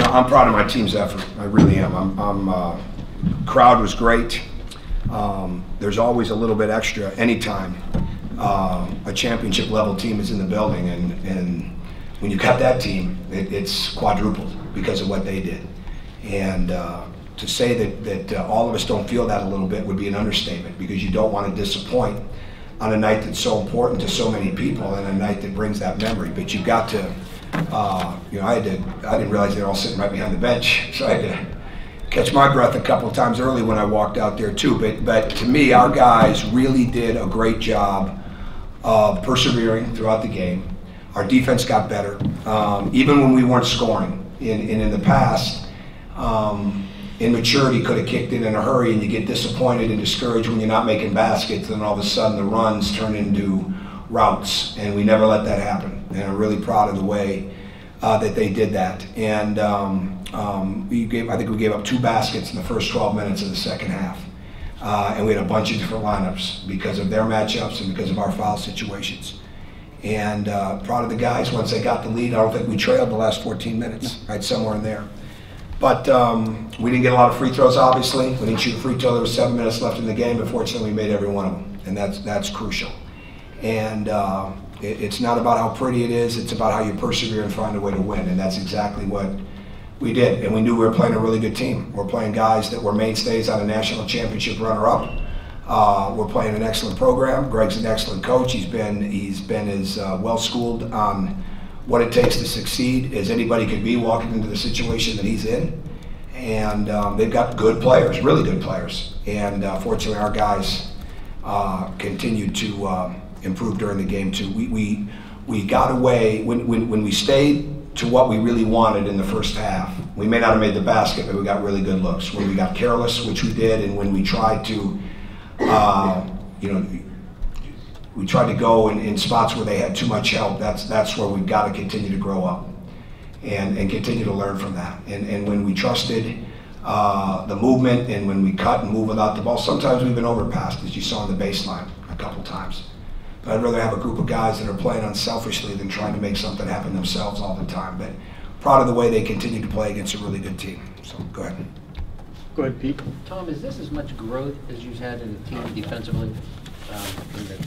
I'm proud of my team's effort. I really am. Crowd was great. There's always a little bit extra anytime a championship level team is in the building, and when you cut that team, it's quadrupled because of what they did. And to say that all of us don't feel that a little bit would be an understatement, because you don't want to disappoint on a night that's so important to so many people and a night that brings that memory. But you've got to, I didn't realize they were all sitting right behind the bench, so I had to catch my breath a couple of times early when I walked out there too. But to me, our guys really did a great job of persevering throughout the game. Our defense got better, even when we weren't scoring. In the past, immaturity could have kicked in a hurry, and you get disappointed and discouraged when you're not making baskets, and all of a sudden the runs turn into routes, and we never let that happen. And I'm really proud of the way that they did that. And I think we gave up 2 baskets in the first 12 minutes of the second half. And we had a bunch of different lineups because of their matchups and because of our foul situations. And proud of the guys. Once they got the lead, I don't think we trailed the last 14 minutes, right, somewhere in there. But we didn't get a lot of free throws, obviously. We didn't shoot a free throw. There was 7 minutes left in the game, but fortunately we made every one of them, and that's crucial. And it's not about how pretty it is, it's about how you persevere and find a way to win, and that's exactly what we did. And we knew we were playing a really good team. We're playing guys that were mainstays on a national championship runner-up. We're playing an excellent program. Greg's an excellent coach. He's been as well-schooled on what it takes to succeed as anybody could be walking into the situation that he's in. And they've got good players, really good players. And fortunately, our guys continued to improve during the game too. We got away, when we stayed to what we really wanted in the first half, we may not have made the basket, but we got really good looks. When we got careless, which we did, and when we tried to, we tried to go in spots where they had too much help, that's where we've got to continue to grow up and continue to learn from that. And when we trusted the movement, and when we cut and move without the ball, sometimes we've been overpassed, as you saw on the baseline a couple times. But I'd rather have a group of guys that are playing unselfishly than trying to make something happen themselves all the time. But proud of the way they continue to play against a really good team. So go ahead. Go ahead, Pete. Tom, is this as much growth as you've had in the team defensively?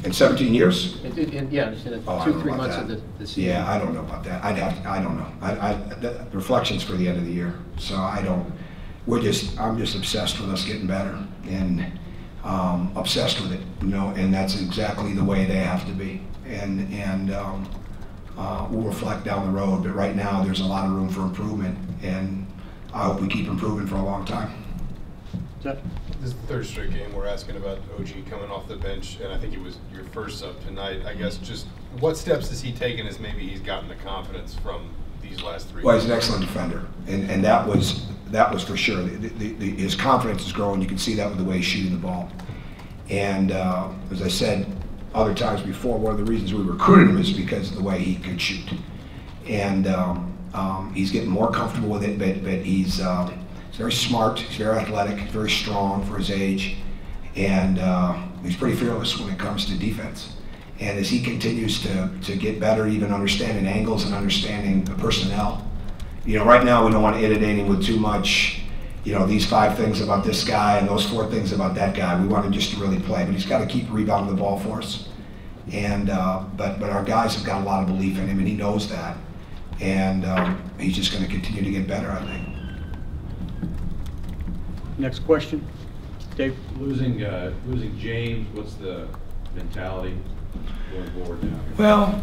In 17 years? Yeah, in the 2-3 months of the season. Yeah, I don't know about that. I don't know. The reflections for the end of the year. So I'm just obsessed with us getting better, and obsessed with it, and that's exactly the way they have to be. And we'll reflect down the road, but right now there's a lot of room for improvement, and I hope we keep improving for a long time. This is the 3rd straight game we're asking about OG coming off the bench, and I think it was your first sub tonight. I guess just what steps has he taken as maybe he's gotten the confidence from these last 3 Well, he's an excellent defender, and that was for sure. His confidence is growing. You can see that with the way he's shooting the ball. And as I said other times before, one of the reasons we recruited him is because of the way he could shoot. And he's getting more comfortable with it, but he's very smart, he's very athletic, he's very strong for his age, and he's pretty fearless when it comes to defense. And as he continues to get better, even understanding angles and understanding the personnel, right now we don't want to inundate him with too much, these 5 things about this guy and those 4 things about that guy. We want him just to really play, but he's got to keep rebounding the ball for us. And but our guys have got a lot of belief in him, and he knows that. And he's just going to continue to get better, I think. Next question, Dave. Losing James, what's the mentality going forward now? Well,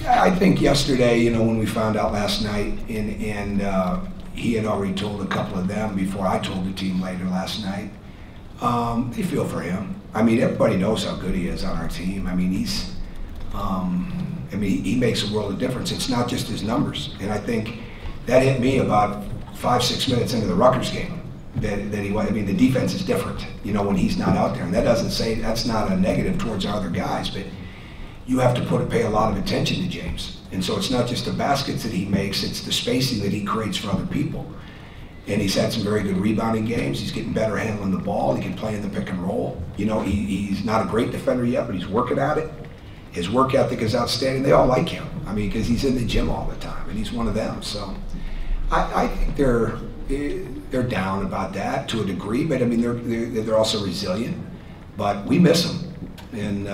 I think yesterday, when we found out last night, and he had already told a couple of them before I told the team later last night, they feel for him. I mean, everybody knows how good he is on our team. I mean, he makes a world of difference. It's not just his numbers. And I think that hit me about 5-6 minutes into the Rutgers game. The defense is different, when he's not out there. And that doesn't say, that's not a negative towards our other guys, but you have to pay a lot of attention to James. And so it's not just the baskets that he makes, it's the spacing that he creates for other people. And he's had some very good rebounding games. He's getting better handling the ball. He can play in the pick and roll. He's not a great defender yet, but he's working at it. His work ethic is outstanding. They all like him. I mean, because he's in the gym all the time. and he's one of them. So I think they're down about that to a degree, but I mean they're also resilient. But we miss them, and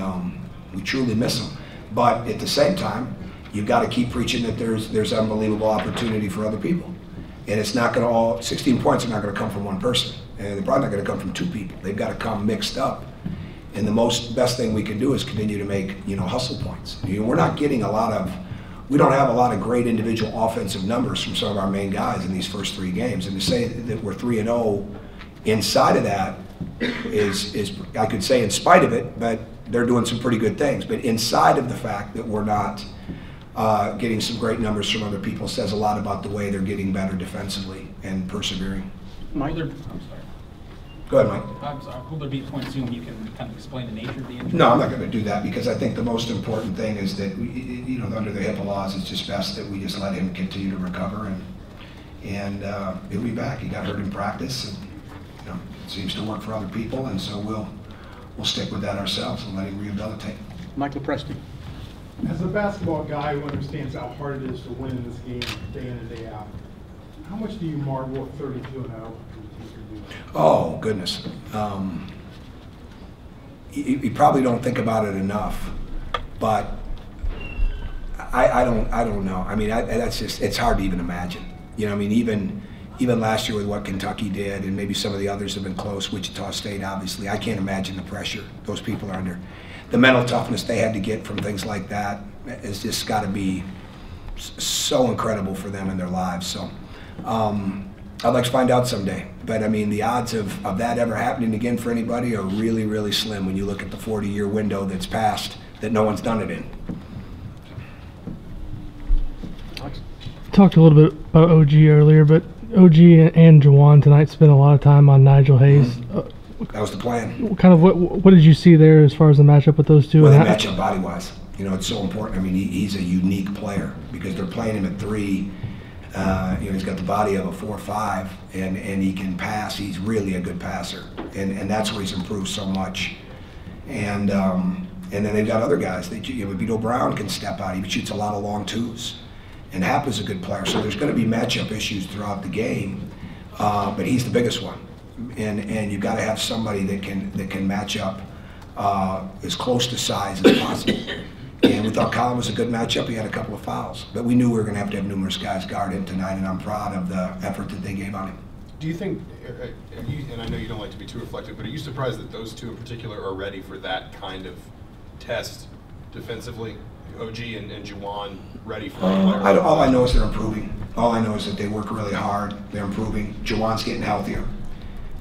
we truly miss them. But at the same time, you've got to keep preaching that there's unbelievable opportunity for other people, and it's not going to all 16 points are not going to come from one person, and they're probably not going to come from two people. They've got to come mixed up. And the best thing we can do is continue to make, hustle points. We're not getting we don't have a lot of great individual offensive numbers from some of our main guys in these first 3 games. And to say that we're 3-0 inside of that is I could say in spite of it, but they're doing some pretty good things. But inside of the fact that we're not getting some great numbers from other people says a lot about the way they're getting better defensively and persevering. Mike? I'm sorry. Go ahead, Mike. I'm sorry. Will there be a point soon you can kind of explain the nature of the injury? No, I'm not going to do that because I think the most important thing is that, under the HIPAA laws, it's just best that we just let him continue to recover, and he'll be back. He got hurt in practice, and it seems to work for other people, and so we'll stick with that ourselves and let him rehabilitate. Michael Presti. As a basketball guy who understands how hard it is to win in this game day in and day out, how much do you marvel at 32-0? Oh, goodness. You probably don't think about it enough, but I don't know. I mean, that's just, it's hard to even imagine. I mean, even last year with what Kentucky did, and maybe some of the others have been close, Wichita State, obviously, I can't imagine the pressure those people are under. The mental toughness they had to get from things like that has just got to be so incredible for them in their lives. So I'd like to find out someday. But I mean, the odds of that ever happening again for anybody are really, really slim when you look at the 40-year window that's passed that no one's done it in. Talked a little bit about OG earlier, but OG and Juwan tonight spent a lot of time on Nigel Hayes. That was the plan. Kind of what did you see there as far as the matchup with those two? Well, they match up body-wise. It's so important. I mean, he's a unique player because they're playing him at 3. He's got the body of a 4-5, and he can pass. He's really a good passer, and that's where he's improved so much. And then they've got other guys. Vito Brown can step out. He shoots a lot of long 2s, and Happ is a good player. So there's going to be matchup issues throughout the game, but he's the biggest one. And you've got to have somebody that can match up as close to size as possible. And we thought Colin was a good matchup. He had a couple of fouls. But we knew we were going to have numerous guys guard him tonight, and I'm proud of the effort that they gave on him. Do you think, and I know you don't like to be too reflective, but are you surprised that those two in particular are ready for that kind of test defensively? OG and Juwan ready for that? All I know is they're improving. All I know is that they work really hard. They're improving. Juwan's getting healthier,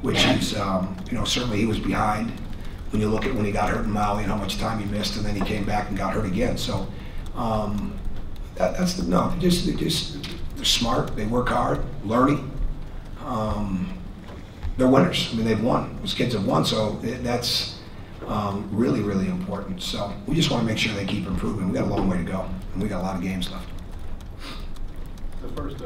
which is, certainly he was behind. When you look at when he got hurt in Maui and how much time he missed, and then he came back and got hurt again. So they're smart. They work hard, learning. They're winners. I mean, they've won. Those kids have won. So that's really, really important. So we just want to make sure they keep improving. We got a long way to go, and we got a lot of games left. The first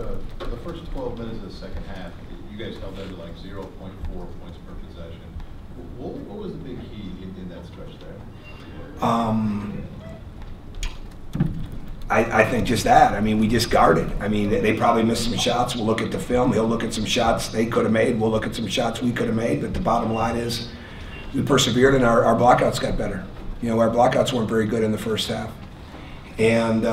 12 minutes of the second half, you guys held that to like 0.4 points per possession. What was the big key in that stretch there? I think just that. I mean, we just guarded. I mean, they probably missed some shots. We'll look at the film. He'll look at some shots they could have made. We'll look at some shots we could have made. But the bottom line is we persevered, and our blockouts got better. Our blockouts weren't very good in the first half. And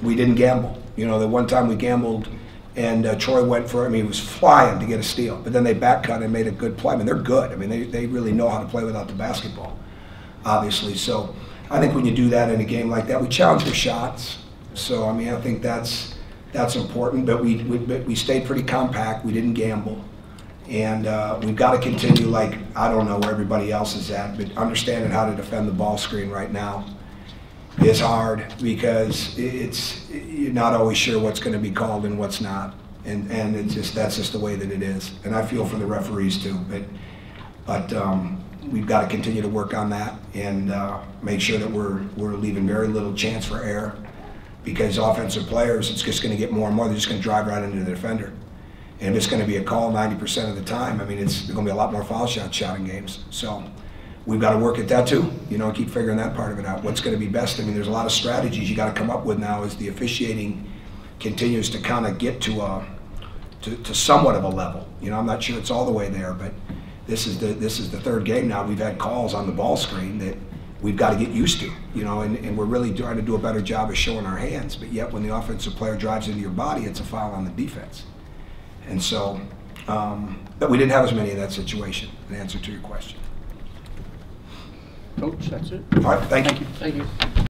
we didn't gamble. The one time we gambled, and Troy went for it. I mean, he was flying to get a steal. But then they back cut and made a good play. I mean, they're good. I mean, they really know how to play without the basketball, obviously. So I think when you do that in a game like that, we challenge their shots. So, I mean, I think that's important. But we stayed pretty compact. We didn't gamble. And we've got to continue, I don't know where everybody else is at, but understanding how to defend the ball screen right now is hard because you're not always sure what's going to be called and what's not, and that's just the way that it is. And I feel for the referees too, but we've got to continue to work on that and make sure that we're leaving very little chance for error, because offensive players, it's just going to get more and more. They're just going to drive right into the defender, and if it's going to be a call 90% of the time, I mean, there's going to be a lot more foul shots shot in games. So we've got to work at that too, you know, keep figuring that part of it out. What's going to be best? I mean, there's a lot of strategies you got to come up with now as the officiating continues to kind of get to somewhat of a level. You know, I'm not sure it's all the way there, but this is the third game now. We've had calls on the ball screen that we've got to get used to, you know, and we're really trying to do a better job of showing our hands. But yet, when the offensive player drives into your body, it's a foul on the defense. And so, but we didn't have as many in that situation. In answer to your question. Coach, that's it. All right, thank you. Thank you.